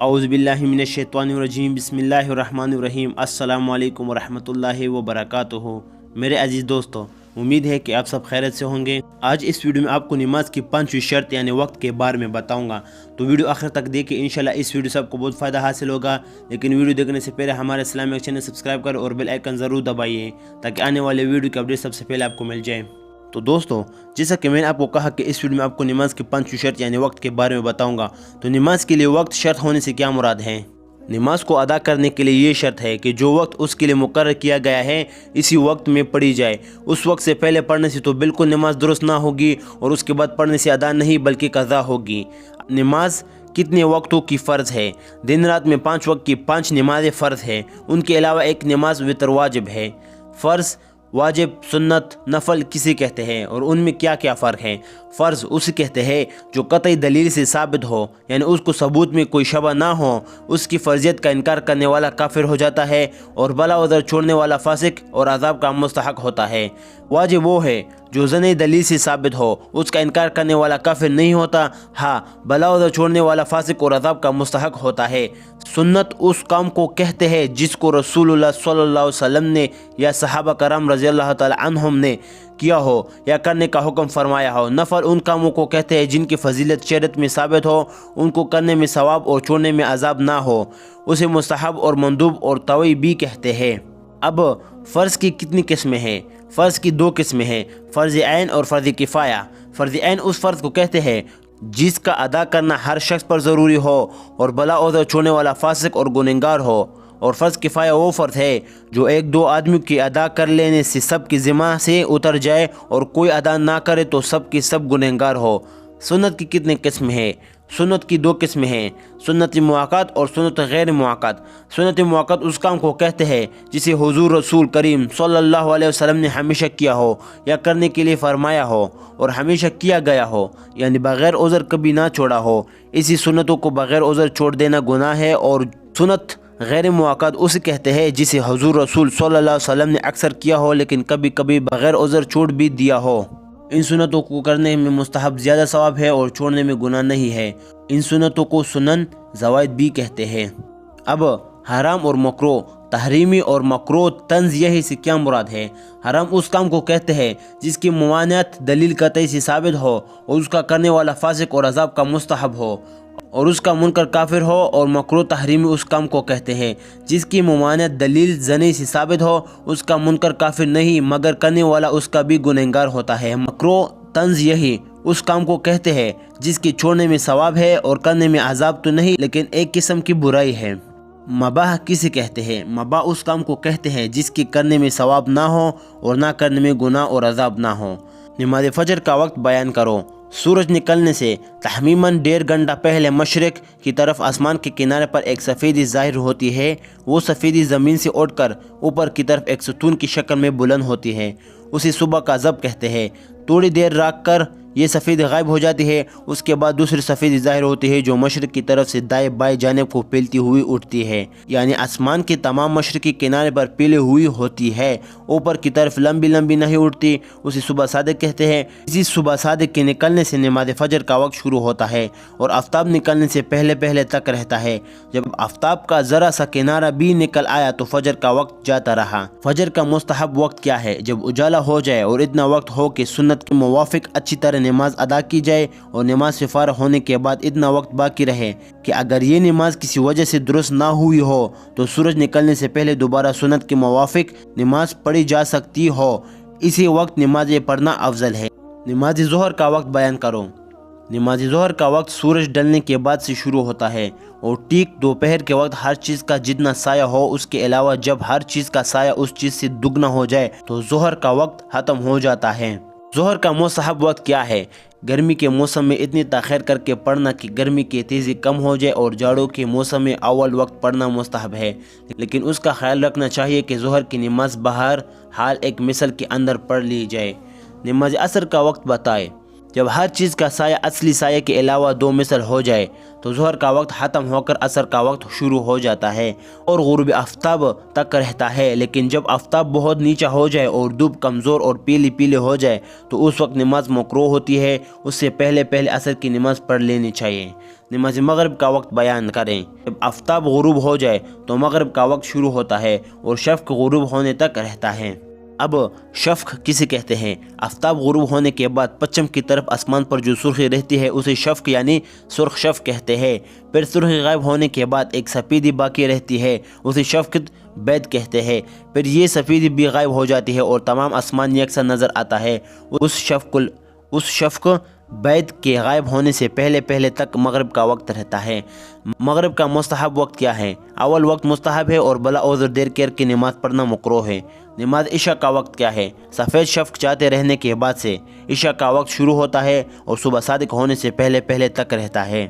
اعوذ باللہ من الشیطان الرجیم بسم اللہ الرحمن الرحیم السلام علیکم ورحمۃ وبرکاتہ۔ میرے عزیز دوستو، امید ہے کہ آپ سب خیریت سے ہوں گے۔ آج اس ویڈیو میں آپ کو نماز کی 5ویں شرط یعنی وقت کے بارے میں بتاؤں گا، تو ویڈیو آخر تک دیکھیں، انشاءاللہ اس ویڈیو سے آپ کو بہت فائدہ حاصل ہوگا۔ لیکن ویڈیو دیکھنے سے پہلے ہمارے اسلامک چینل سبسکرائب کریں اور بیل آئیکن ضرور دبائیے تاکہ آنے والے ویڈیو کی اپڈیٹ سب سے پہلے آپ کو مل جائے۔ تو دوستو، جیسا کہ میں نے آپ کو کہا کہ اس ویڈیو میں آپ کو نماز کی 5ویں شرط یعنی وقت کے بارے میں بتاؤں گا، تو نماز کے لیے وقت شرط ہونے سے کیا مراد ہے؟ نماز کو ادا کرنے کے لیے یہ شرط ہے کہ جو وقت اس کے لیے مقرر کیا گیا ہے اسی وقت میں پڑھی جائے۔ اس وقت سے پہلے پڑھنے سے تو بالکل نماز درست نہ ہوگی، اور اس کے بعد پڑھنے سے ادا نہیں بلکہ قضا ہوگی۔ نماز کتنے وقتوں کی فرض ہے؟ دن رات میں 5 وقت کی 5 نمازیں فرض ہے، ان کے علاوہ ایک نماز وتر واجب ہے۔ فرض، واجب، سنت، نفل کسے کہتے ہیں اور ان میں کیا کیا فرق ہے؟ فرض اسے کہتے ہیں جو قطعی دلیل سے ثابت ہو، یعنی اس کو ثبوت میں کوئی شبہ نہ ہو، اس کی فرضیت کا انکار کرنے والا کافر ہو جاتا ہے اور بلا عذر چھوڑنے والا فاسق اور عذاب کا مستحق ہوتا ہے۔ واجب وہ ہے جو ضعیف دلیل سے ثابت ہو، اس کا انکار کرنے والا کافر نہیں ہوتا، ہاں بلا عذر چھوڑنے والا فاسق اور عذاب کا مستحق ہوتا ہے۔ سنت اس کام کو کہتے ہیں جس کو رسول اللہ صلی اللہ علیہ وسلم نے یا صحابہ کرام رضی اللہ تعالی عنہم نے کیا ہو یا کرنے کا حکم فرمایا ہو۔ نفل ان کاموں کو کہتے ہیں جن کی فضیلت شریعت میں ثابت ہو، ان کو کرنے میں ثواب اور چھوڑنے میں عذاب نہ ہو، اسے مستحب اور مندوب اور طوعی بھی کہتے ہیں۔ اب فرض کی کتنی قسمیں ہیں؟ فرض کی 2 قسمیں ہیں، فرض عین اور فرض کفایہ۔ فرض عین اس فرض کو کہتے ہیں جس کا ادا کرنا ہر شخص پر ضروری ہو اور بلا عذر چھوڑنے والا فاسق اور گنہگار ہو، اور فرض کفایہ وہ فرض ہے جو 1-2 آدمیوں کے ادا کر لینے سے سب کی ذمہ سے اتر جائے اور کوئی ادا نہ کرے تو سب کی سب گنہگار ہو۔ سنت کی کتنی قسم ہے؟ سنت کی 2 قسمیں ہیں، سنت مؤکد اور سنت غیر مؤکد۔ سنت مؤکد اس کام کو کہتے ہیں جسے حضور رسول کریم صلی اللہ علیہ وسلم نے ہمیشہ کیا ہو یا کرنے کے لیے فرمایا ہو اور ہمیشہ کیا گیا ہو، یعنی بغیر عذر کبھی نہ چھوڑا ہو۔ اسی سنتوں کو بغیر عذر چھوڑ دینا گناہ ہے۔ اور سنت غیر مؤکد اسے کہتے ہیں جسے حضور رسول صلی اللہ علیہ وسلم نے اکثر کیا ہو لیکن کبھی کبھی بغیر عذر چھوڑ بھی دیا ہو۔ ان سنتوں کو کرنے میں مستحب زیادہ ثواب ہے اور چھوڑنے میں گناہ نہیں ہے۔ ان سنتوں کو سنن زوائد بھی کہتے ہیں۔ اب حرام اور مکروہ، تحریمی اور مکروہ تنزیہی سے کیا مراد ہے؟ حرام اس کام کو کہتے ہیں جس کی ممانعت دلیل قطعی سے ثابت ہو اور اس کا کرنے والا فاسق اور عذاب کا مستحب ہو اور اس کا منکر کافر ہو، اور مکروہ تحریمی اس کام کو کہتے ہیں جس کی ممانعت دلیل ضعیف سے ثابت ہو، اس کا منکر کافر نہیں مگر کرنے والا اس کا بھی گنہگار ہوتا ہے۔ مکروہ تنزیہی اس کام کو کہتے ہیں جس کے چھوڑنے میں ثواب ہے اور کرنے میں عذاب تو نہیں لیکن ایک قسم کی برائی ہے۔ مباح کسے کہتے ہیں؟ مباح اس کام کو کہتے ہیں جس کے کرنے میں ثواب نہ ہو اور نہ کرنے میں گناہ اور عذاب نہ ہو۔ نماز فجر کا وقت بیان کرو۔ سورج نکلنے سے تخمیناً 1.5 گھنٹہ پہلے مشرق کی طرف آسمان کے کنارے پر ایک سفیدی ظاہر ہوتی ہے۔ وہ سفیدی زمین سے اٹھ کر اوپر کی طرف ایک ستون کی شکل میں بلند ہوتی ہے، اسے صبح کا ضب کہتے ہیں۔ تھوڑی دیر رکھ کر یہ سفید غائب ہو جاتی ہے، اس کے بعد دوسری سفید ظاہر ہوتی ہے جو مشرق کی طرف سے دائیں بائیں جانب کو پھیلتی ہوئی اٹھتی ہے، یعنی آسمان کے تمام مشرقی کنارے پر پھیلی ہوئی ہوتی ہے، اوپر کی طرف لمبی لمبی نہیں اٹھتی، اسے صبح صادق کہتے ہیں۔ اسی صبح صادق کے نکلنے سے نماز فجر کا وقت شروع ہوتا ہے اور آفتاب نکلنے سے پہلے پہلے تک رہتا ہے۔ جب آفتاب کا ذرا سا کنارہ بھی نکل آیا تو فجر کا وقت جاتا رہا۔ فجر کا مستحب وقت کیا ہے؟ جب اجالا ہو جائے اور اتنا وقت ہو کہ سنت کے موافق اچھی طرح نماز ادا کی جائے اور نماز سے فارغ ہونے کے بعد اتنا وقت باقی رہے کہ اگر یہ نماز کسی وجہ سے درست نہ ہوئی ہو تو سورج نکلنے سے پہلے دوبارہ سنت کے موافق نماز پڑھی جا سکتی ہو، اسی وقت نماز پڑھنا افضل ہے۔ نماز ظہر کا وقت بیان کرو۔ نماز ظہر کا وقت سورج ڈلنے کے بعد سے شروع ہوتا ہے اور ٹھیک دوپہر کے وقت ہر چیز کا جتنا سایہ ہو، اس کے علاوہ جب ہر چیز کا سایہ اس چیز سے دگنا ہو جائے تو ظہر کا وقت ختم ہو جاتا ہے۔ ظہر کا مستحب وقت کیا ہے؟ گرمی کے موسم میں اتنی تاخیر کر کے پڑھنا کہ گرمی کی تیزی کم ہو جائے، اور جاڑوں کے موسم میں اول وقت پڑھنا مستحب ہے، لیکن اس کا خیال رکھنا چاہیے کہ ظہر کی نماز بہر حال ایک مثل کے اندر پڑھ لی جائے۔ نماز عصر کا وقت بتائے۔ جب ہر چیز کا سایہ اصلی سایہ کے علاوہ 2 مثل ہو جائے تو ظہر کا وقت ختم ہو کر عصر کا وقت شروع ہو جاتا ہے اور غروب آفتاب تک رہتا ہے، لیکن جب آفتاب بہت نیچا ہو جائے اور دھوپ کمزور اور پیلی پیلی ہو جائے تو اس وقت نماز مکروہ ہوتی ہے۔ اس سے پہلے عصر کی نماز پڑھ لینی چاہیے۔ نماز مغرب کا وقت بیان کریں۔ جب آفتاب غروب ہو جائے تو مغرب کا وقت شروع ہوتا ہے اور شفق غروب ہونے تک رہتا ہے۔ اب شفق کسے کہتے ہیں؟ آفتاب غروب ہونے کے بعد پچھم کی طرف آسمان پر جو سرخی رہتی ہے اسے شفق یعنی سرخ شفق کہتے ہیں۔ پھر سرخی غائب ہونے کے بعد ایک سفیدی باقی رہتی ہے، اسے شفق بید کہتے ہیں۔ پھر یہ سفیدی بھی غائب ہو جاتی ہے اور تمام آسمان یکساں نظر آتا ہے۔ اس شفق بید کے غائب ہونے سے پہلے تک مغرب کا وقت رہتا ہے۔ مغرب کا مستحب وقت کیا ہے؟ اول وقت مستحب ہے اور بلا عذر دیر کر کے نماز پڑھنا مکروہ ہے۔ نماز عشاء کا وقت کیا ہے؟ سفید شفق چاہتے رہنے کے بعد سے عشاء کا وقت شروع ہوتا ہے اور صبح صادق ہونے سے پہلے تک رہتا ہے۔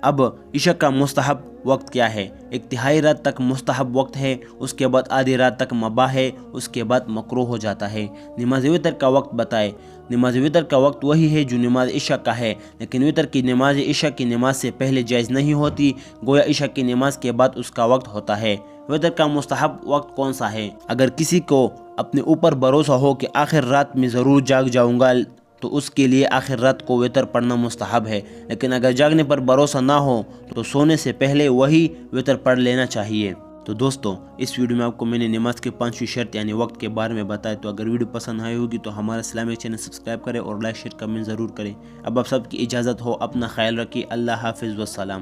اب عشاء کا مستحب وقت کیا ہے؟ ایک تہائی رات تک مستحب وقت ہے، اس کے بعد آدھی رات تک مباح ہے، اس کے بعد مکروہ ہو جاتا ہے۔ نماز وتر کا وقت بتائے۔ نماز وتر کا وقت وہی ہے جو نماز عشاء کا ہے، لیکن وتر کی نماز عشاء کی نماز سے پہلے جائز نہیں ہوتی، گویا عشاء کی نماز کے بعد اس کا وقت ہوتا ہے۔ وتر کا مستحب وقت کون سا ہے؟ اگر کسی کو اپنے اوپر بھروسہ ہو کہ آخر رات میں ضرور جاگ جاؤں گا تو اس کے لیے آخر رات کو وتر پڑھنا مستحب ہے، لیکن اگر جاگنے پر بھروسہ نہ ہو تو سونے سے پہلے وہی وتر پڑھ لینا چاہیے۔ تو دوستو، اس ویڈیو میں آپ کو میں نے نماز کے 5 شرط یعنی وقت کے بارے میں بتایا۔ تو اگر ویڈیو پسند آئی ہوگی تو ہمارا اسلامی چینل سبسکرائب کریں اور لائک شیئر کمنٹ ضرور کریں۔ اب آپ سب کی اجازت ہو، اپنا خیال رکھیے۔ اللہ حافظ والسلام۔